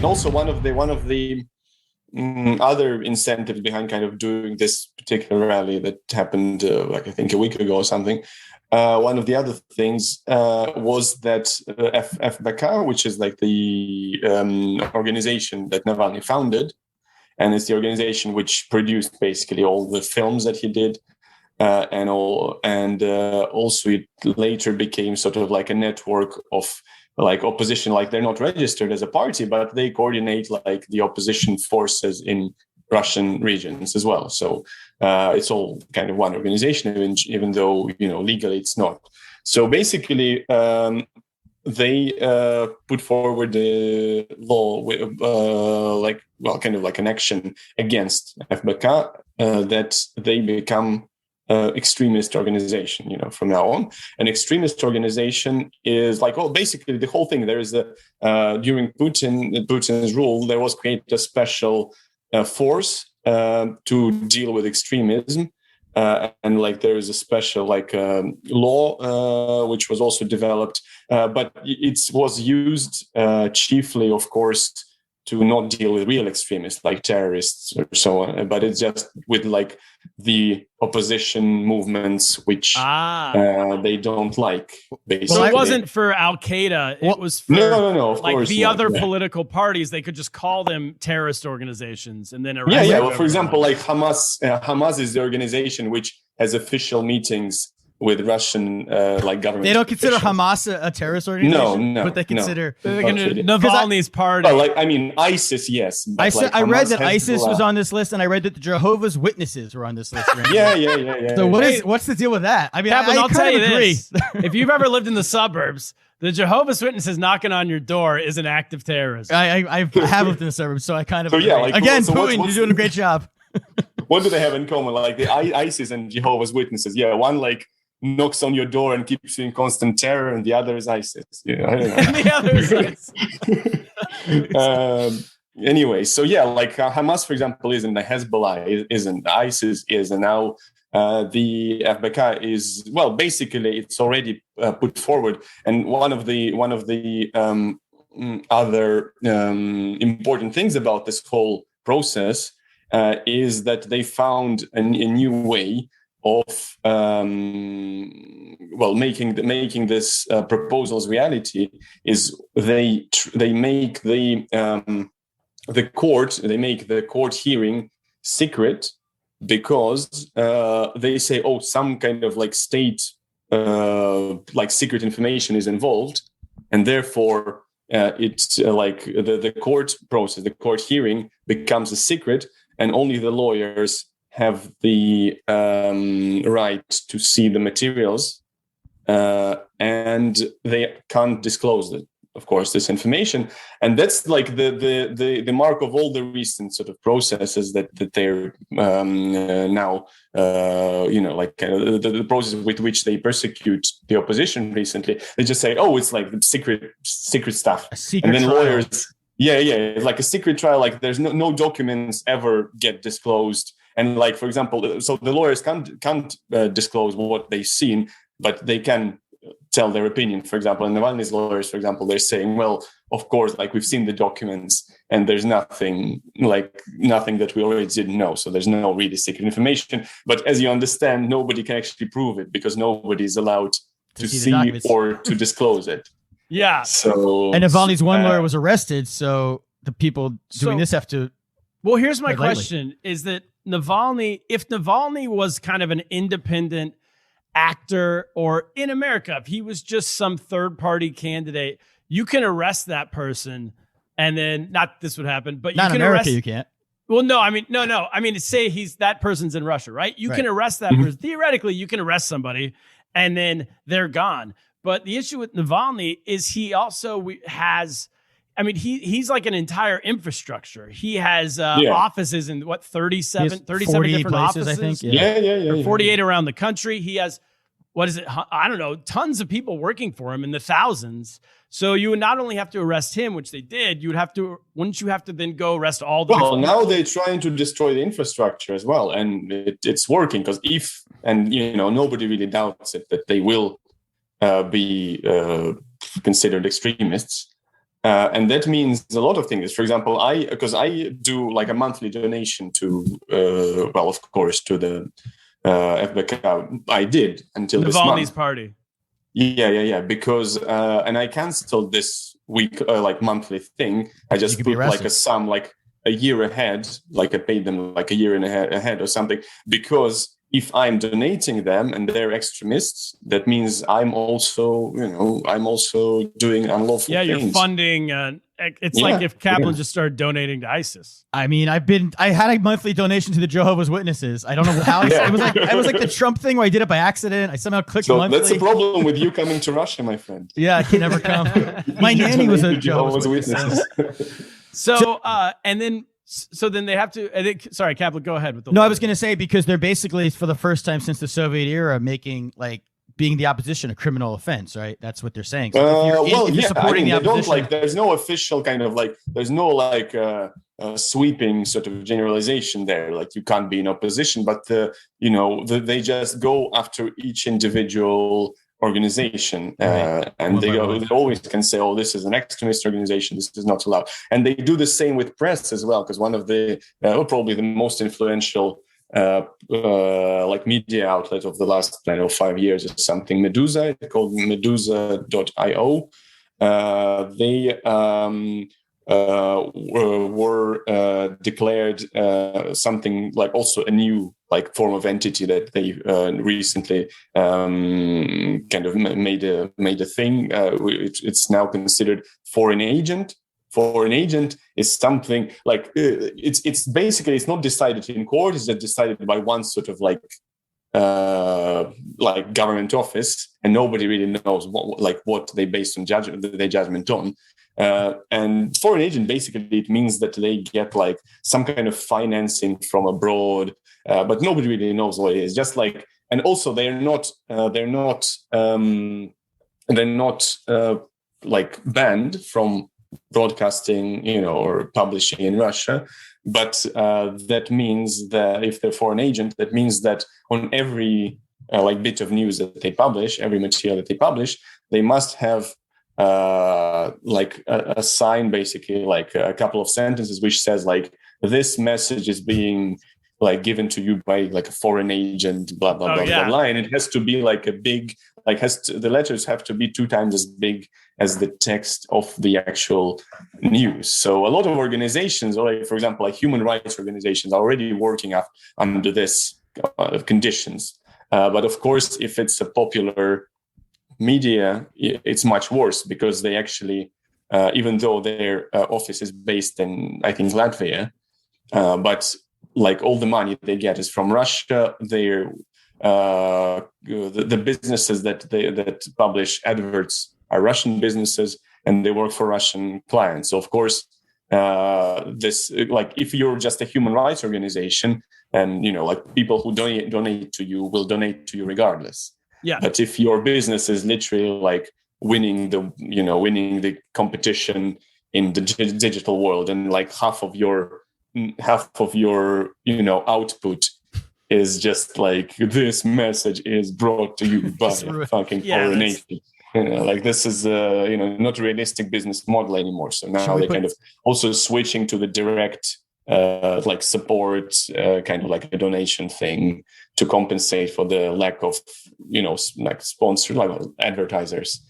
And also one of the other incentives behind kind of doing this particular rally that happened like I think a week ago or something. One of the other things was that FBK, which is like the organization that Navalny founded, and it's the organization which produced basically all the films that he did, and also it later became sort of like a network of like opposition. Like they're not registered as a party, but they coordinate like the opposition forces in Russian regions as well. So it's all kind of one organization, even though legally it's not. So basically, they put forward a law with kind of like an action against FBK that they become extremist organization, from now on. An extremist organization is like, basically the whole thing. There is during Putin's rule, there was created a special force to deal with extremism, and like there is a special law which was also developed, but it was used chiefly, of course, to not deal with real extremists like terrorists or so on, but it's just with like the opposition movements which they don't like. Basically. So it wasn't for Al Qaeda; it was for no, of like course the not, other political parties. They could just call them terrorist organizations and then arrest. Well, for example, like Hamas is the organization which has official meetings with Russian government. They don't consider officials. Hamas a terrorist organization? No. But they consider Navalny's party. Well, like, I mean, ISIS, yes. I read that ISIS was on this list, and I read that the Jehovah's Witnesses were on this list. Yeah. So what's the deal with that? I mean, Kaplan, I'll tell you agree. this. If you've ever lived in the suburbs, the Jehovah's Witnesses knocking on your door is an act of terrorism. I have lived in the suburbs, so I kind of agree. Again, Putin, you're doing a great job. What do they have in common? Like the ISIS and Jehovah's Witnesses. Yeah, one like knocks on your door and keeps you in constant terror, and the other is ISIS. Yeah, I don't know. And the other is ISIS. Anyway, so like Hamas, for example, isn't, the Hezbollah isn't, ISIS is, and now the FBK is. Well, basically, it's already put forward, and one of the other important things about this whole process is that they found a new way of making this proposals reality. Is they make the court hearing secret, because they say, some kind of like state secret information is involved, and therefore it's like the court process, the court hearing becomes a secret, and only the lawyers have the right to see the materials, and they can't disclose it, of course, this information. And that's like the mark of all the recent sort of processes that they're now the process with which they persecute the opposition recently. They just say, it's like the secret stuff, and then trial. lawyers, it's like a secret trial. Like there's no documents ever get disclosed. And like, for example, so the lawyers can't disclose what they've seen, but they can tell their opinion. For example, and Navalny's lawyers, for example, they're saying, well, of course, like we've seen the documents, and there's nothing that we already didn't know. So there's no really secret information. But as you understand, nobody can actually prove it, because nobody is allowed to see or to disclose it. Yeah. So and Navalny's one lawyer was arrested, so the people doing this have to. Well, here's my question: is that if Navalny was kind of an independent actor, or in America, if he was just some third-party candidate, you can arrest that person, and then not this would happen, but not you can in America, arrest. you can't. Well, no, I mean, no. I mean, say that person's in Russia, right? You can arrest that person. Theoretically, you can arrest somebody, and then they're gone. But the issue with Navalny is he also has. I mean, he's like an entire infrastructure. He has offices in 37 different places, offices. I think. Or 48 around the country. He has, I don't know, tons of people working for him in the thousands. So you would not only have to arrest him, which they did, wouldn't you have to then go arrest all the Well, now they're trying to destroy the infrastructure as well. And it's working, because nobody really doubts it, that they will be considered extremists. And that means a lot of things. For example, because I do like a monthly donation to, of course, to the FBK. I did until this month. Navalny's party. Yeah. Because and I canceled this week like monthly thing. I just put like a sum like a year ahead, like I paid them like a year and a half ahead or something, because if I'm donating them and they're extremists, that means I'm also doing unlawful things. You're funding. It's like if Kaplan just started donating to ISIS. I mean, I had a monthly donation to the Jehovah's Witnesses. I don't know how it was like the Trump thing where I did it by accident. I somehow clicked monthly. That's the problem with you coming to Russia, my friend. Yeah, I can never come. My nanny was a Jehovah's Witness. So then they have to. Sorry, Kaplan, go ahead with the. No, I was going to say because they're basically for the first time since the Soviet era making like being the opposition a criminal offense, right? That's what they're saying. So if you're supporting the opposition, there's no official kind of like there's no like sweeping sort of generalization there. Like you can't be in opposition, but they just go after each individual organization, and they always can say, "Oh, this is an extremist organization. This is not allowed." And they do the same with press as well, because one of the probably the most influential like media outlet of the last 5 years is something Medusa, called Medusa.io. They were declared something like also a new like form of entity that they recently kind of made a thing. It's now considered foreign agent. Foreign agent is something like it's basically it's not decided in court. It's just decided by one sort of like government office, and nobody really knows what they based on their judgment on. And foreign agent basically it means that they get like some kind of financing from abroad, but nobody really knows what it is. Just like, and also they're not like banned from broadcasting, or publishing in Russia, but that means that if they're foreign agent, that means that on every bit of news that they publish, every material that they publish, they must have a sign, basically like a couple of sentences which says like this message is being like given to you by like a foreign agent, blah blah blah, and it has to be like a big the letters have to be 2 times as big as the text of the actual news. So a lot of organizations, or for example, like human rights organizations, are already working under this conditions. But of course, if it's a popular media, it's much worse, because they actually, even though their office is based in, I think, Latvia, but like all the money they get is from Russia. Their the businesses that publish adverts are Russian businesses, and they work for Russian clients. So of course, this like if you're just a human rights organization, and like people who donate to you will donate to you regardless. Yeah. But if your business is literally like winning the competition in the digital world, and like half of your output is just like this message is brought to you by a fucking foreign agent. Like this is not a realistic business model anymore. So now they kind of also switching to the direct support, kind of like a donation thing to compensate for the lack of sponsor, like advertisers.